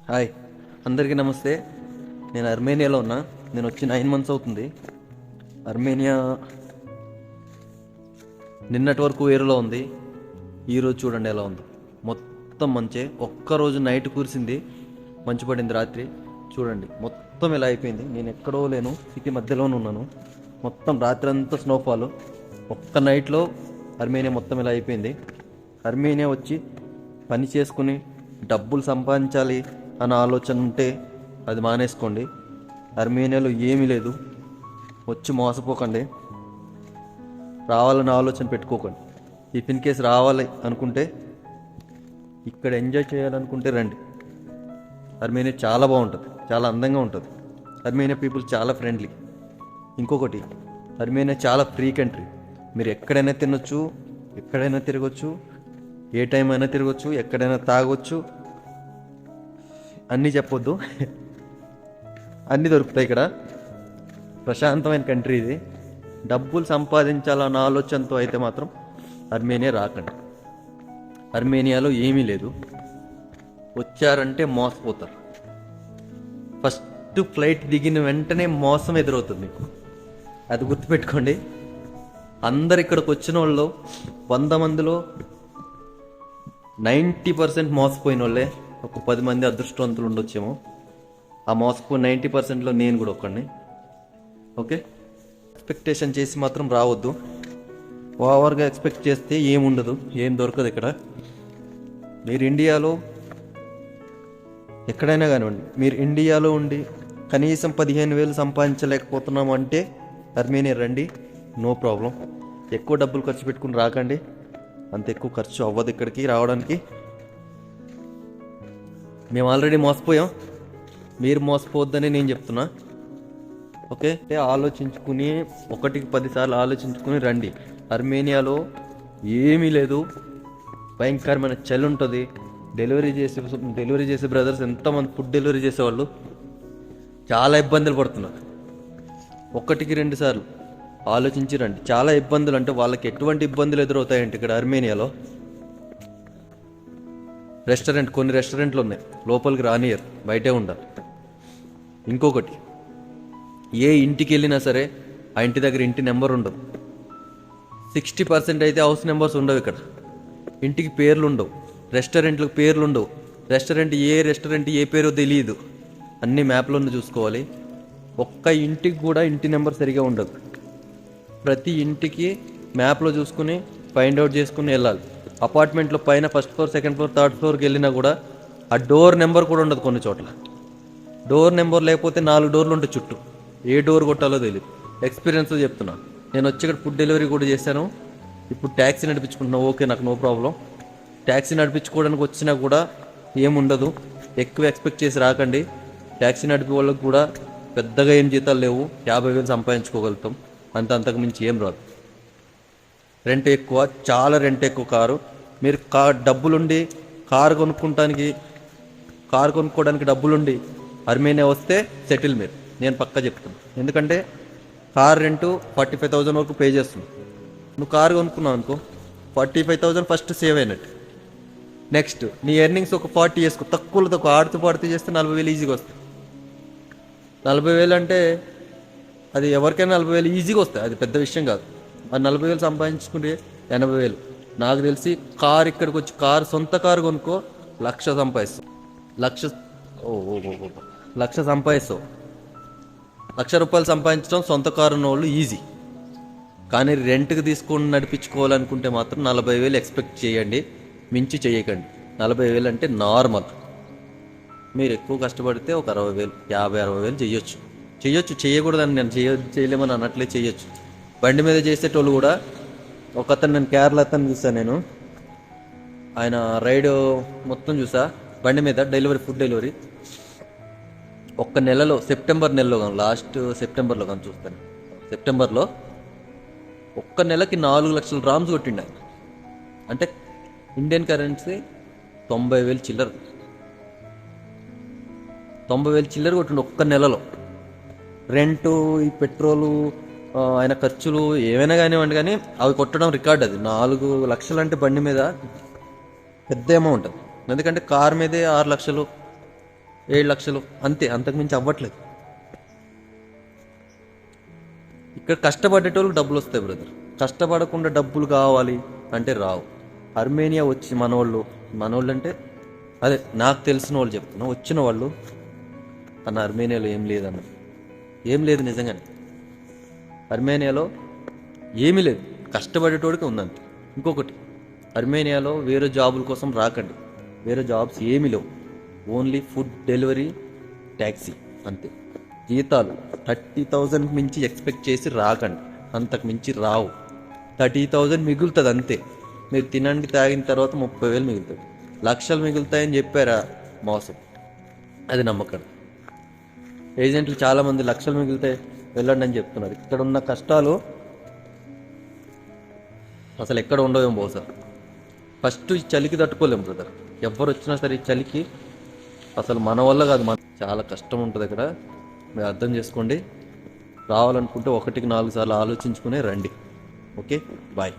Hi, అందరికీ నమస్తే. నేను అర్మేనియాలో ఉన్నా. నేను వచ్చి 9 months అవుతుంది. అర్మేనియా నిన్నటి వరకు వేరులో ఉంది. ఈరోజు చూడండి ఎలా ఉందో. మొత్తం మంచే. ఒక్కరోజు నైట్ కురిసింది, మంచు పడింది రాత్రి. చూడండి మొత్తం ఇలా అయిపోయింది. నేను ఎక్కడో లేను, సిటీ మధ్యలోనే ఉన్నాను. మొత్తం రాత్రి అంతా స్నోఫాల్. ఒక్క నైట్లో అర్మేనియా మొత్తం ఇలా అయిపోయింది. అర్మేనియా వచ్చి పని చేసుకుని డబ్బులు సంపాదించాలి అన్న ఆలోచన ఉంటే అది మానేసుకోండి. అర్మేనియాలో ఏమీ లేదు. వచ్చి మోసపోకండి. రావాలన్న ఆలోచన పెట్టుకోకండి. ఇఫ్ ఇన్ కేస్ రావాలి అనుకుంటే, ఇక్కడ ఎంజాయ్ చేయాలనుకుంటే రండి. అర్మేనియా చాలా బాగుంటుంది, చాలా అందంగా ఉంటుంది. అర్మేనియా పీపుల్ చాలా ఫ్రెండ్లీ. ఇంకొకటి, అర్మేనియా చాలా ఫ్రీ కంట్రీ. మీరు ఎక్కడైనా తినొచ్చు, ఎక్కడైనా తిరగచ్చు, ఏ టైం అయినా తిరగచ్చు, ఎక్కడైనా తాగొచ్చు. అన్నీ చెప్పొద్దు, అన్నీ దొరుకుతాయి ఇక్కడ. ప్రశాంతమైన కంట్రీ ఇది. డబ్బులు సంపాదించాలన్న ఆలోచనతో అయితే మాత్రం అర్మేనియా రాకండి. అర్మేనియాలో ఏమీ లేదు. వచ్చారంటే మోసపోతారు. ఫస్ట్ ఫ్లైట్ దిగిన వెంటనే మోసం ఎదురవుతుంది మీకు. అది గుర్తుపెట్టుకోండి. అందరు ఇక్కడికి వచ్చిన వాళ్ళు 100 మందిలో 90% మోసపోయిన వాళ్ళే. ఒక 10 మంది అదృష్టవంతులు ఉండొచ్చేమో. ఆ మోసపోయిన 90%లో నేను కూడా ఒకడిని. ఓకే, ఎక్స్పెక్టేషన్ చేసి మాత్రం రావద్దు. ఓవర్గా ఎక్స్పెక్ట్ చేస్తే ఏముండదు, ఏం దొరకదు ఇక్కడ. మీరు ఇండియాలో ఎక్కడైనా కానివ్వండి, మీరు ఇండియాలో ఉండి కనీసం 15,000 సంపాదించలేకపోతున్నాము అంటే అర్మేనియా రండి, నో ప్రాబ్లం. ఎక్కువ డబ్బులు ఖర్చు పెట్టుకుని రాకండి. అంత ఎక్కువ ఖర్చు అవ్వదు ఇక్కడికి రావడానికి. మేము ఆల్రెడీ మోసపోయాం, మీరు మోసపోవద్దని నేను చెప్తున్నా. ఓకే, ఆలోచించుకుని 1కి 10 సార్లు ఆలోచించుకుని రండి. అర్మేనియాలో ఏమీ లేదు. భయంకరమైన చలి ఉంటుంది. డెలివరీ చేసే బ్రదర్స్ ఎంతమంది ఫుడ్ డెలివరీ చేసేవాళ్ళు చాలా ఇబ్బందులు పడుతున్నారు. 1కి 2 సార్లు ఆలోచించి రండి. చాలా ఇబ్బందులు అంటే వాళ్ళకి ఎటువంటి ఇబ్బందులు ఎదురవుతాయంటే ఇక్కడ అర్మేనియాలో కొన్ని రెస్టారెంట్లు ఉన్నాయి, లోపలికి రానియర్, బయటే ఉండాలి. ఇంకొకటి, ఏ ఇంటికి వెళ్ళినా సరే ఆ ఇంటి దగ్గర ఇంటి నెంబర్ ఉండదు. 60% అయితే హౌస్ నెంబర్స్ ఉండవు ఇక్కడ. ఇంటికి పేర్లు ఉండవు, రెస్టారెంట్లకు పేర్లు ఉండవు. రెస్టారెంట్ ఏ పేరో తెలియదు. అన్ని మ్యాప్లోనే చూసుకోవాలి. ఒక్క ఇంటికి కూడా ఇంటి నెంబర్ సరిగా ఉండదు. ప్రతి ఇంటికి మ్యాప్లో చూసుకుని ఫైండ్ అవుట్ చేసుకుని వెళ్ళాలి. అపార్ట్మెంట్లో పైన 1st floor, 2nd floor, 3rd floorకి వెళ్ళినా కూడా ఆ డోర్ నెంబర్ కూడా ఉండదు. కొన్ని చోట్ల డోర్ నెంబర్ లేకపోతే 4 డోర్లు ఉంటాయి చుట్టూ. ఏ డోర్ కొట్టాలో తెలియదు. ఎక్స్పీరియన్స్ చెప్తున్నా. నేను వచ్చి ఇక్కడ ఫుడ్ డెలివరీ కూడా చేశాను. ఇప్పుడు ట్యాక్సీ నడిపించుకుంటున్నా. ఓకే, నాకు నో ప్రాబ్లం. ట్యాక్సీ నడిపించుకోవడానికి వచ్చినా కూడా ఏముండదు. ఎక్కువ ఎక్స్పెక్ట్ చేసి రాకండి. ట్యాక్సీ నడిపే వాళ్ళకి కూడా పెద్దగా ఏం జీతాలు లేవు. 50,000 సంపాదించుకోగలుగుతాం, అంతకు మించి ఏం రాదు. రెంట్ ఎక్కువ, చాలా రెంట్ ఎక్కువ. కారు మీరు డబ్బులుండి కారు కొనుక్కోవడానికి డబ్బులుండి అర్మేనియా వస్తే సెటిల్ మీరు. నేను పక్కా చెప్తాను. ఎందుకంటే కార్ రెంటు 45,000 వరకు పే చేస్తున్నావు. నువ్వు కారు కొనుక్కున్నావు అనుకో, 45,000 ఫస్ట్ సేవ్ అయినట్టు. నెక్స్ట్ నీ ఎర్నింగ్స్ ఒక 40 చేసుకో. తక్కువలో ఆడుతూ పాడుతూ చేస్తే 40,000 ఈజీగా వస్తాయి. 40,000 అంటే అది ఎవరికైనా 40,000 ఈజీగా వస్తాయి. అది పెద్ద విషయం కాదు. ఆ 40,000 సంపాదించుకుంటే 80,000. నాకు తెలిసి కారు ఇక్కడికి వచ్చి సొంత కారు కొనుక్కో, 1,00,000 సంపాదిస్తావు. 1,00,000 సంపాదిస్తావు. 1,00,000 రూపాయలు సంపాదించడం సొంత కారు ఉన్న వాళ్ళు ఈజీ. కానీ రెంట్కి తీసుకొని నడిపించుకోవాలనుకుంటే మాత్రం 40,000 ఎక్స్పెక్ట్ చేయండి, మించి చేయకండి. 40,000 అంటే నార్మల్. మీరు ఎక్కువ కష్టపడితే ఒక 60,000, 50,000, 60,000 చేయొచ్చు. చేయకూడదని నేను చేయలేమని అన్నట్లే చేయొచ్చు. బండి మీద చేసేటోళ్ళు కూడా. ఒకతను నేను కేరళ అతను చూసాను. నేను ఆయన రైడ్ మొత్తం చూసా. బండి మీద ఫుడ్ డెలివరీ ఒక్క నెలలో, సెప్టెంబర్ నెలలో కానీ, లాస్ట్ సెప్టెంబర్లో కానీ చూస్తాను. సెప్టెంబర్లో ఒక్క నెలకి 4 లక్షల రామ్స్ కొట్టిండు ఆయన. అంటే ఇండియన్ కరెన్సీ 90,000 చిల్లర. 90,000 చిల్లర కొట్టిండు ఒక్క నెలలో. రెంటు, ఈ పెట్రోలు, ఆయన ఖర్చులు ఏమైనా కానివ్వండి, కానీ అవి కొట్టడం రికార్డ్. అది 4 లక్షలు అంటే బండి మీద పెద్ద అమౌంట్. ఎందుకంటే కార్ మీదే 6 లక్షలు, 7 లక్షలు అంతే, అంతకుమించి అవ్వట్లేదు. ఇక్కడ కష్టపడేటోళ్ళకి డబ్బులు వస్తాయి బ్రదర్. కష్టపడకుండా డబ్బులు కావాలి అంటే రావు. అర్మేనియా వచ్చి మనోళ్ళు అంటే అదే నాకు తెలిసిన వాళ్ళు చెప్తున్నా, వచ్చిన వాళ్ళు అన్న అర్మేనియాలో ఏం లేదు నిజంగానే. అర్మేనియాలో ఏమీ లేదు, కష్టపడేటోడికి ఉందంతే. ఇంకొకటి, అర్మేనియాలో వేరే జాబుల కోసం రాకండి, వేరే జాబ్స్ ఏమీ లేవు. ఓన్లీ ఫుడ్ డెలివరీ, ట్యాక్సీ అంతే. జీతాలు 30,000 మించి ఎక్స్పెక్ట్ చేసి రాకండి, అంతకు మించి రావు. 30,000 మిగులుతుంది అంతే. మీరు తినండి తాగిన తర్వాత 30,000 మిగులుతుంది. లక్షలు మిగులుతాయని చెప్పారా, మోసం. అది నమ్మకండి. ఏజెంట్లు చాలామంది లక్షలు మిగులుతాయి వెళ్ళండి అని చెప్తున్నారు. ఇక్కడ ఉన్న కష్టాలు అసలు ఎక్కడ ఉండవేమో బహుశా. ఫస్ట్ ఈ చలికి తట్టుకోలేము బ్రదర్. ఎవరు వచ్చినా సరే ఈ చలికి అసలు మన వల్ల కాదు, చాలా కష్టం ఉంటుంది ఇక్కడ. మీరు అర్థం చేసుకోండి. రావాలనుకుంటే 1కి 4 సార్లు ఆలోచించుకునే రండి. Okay, bye.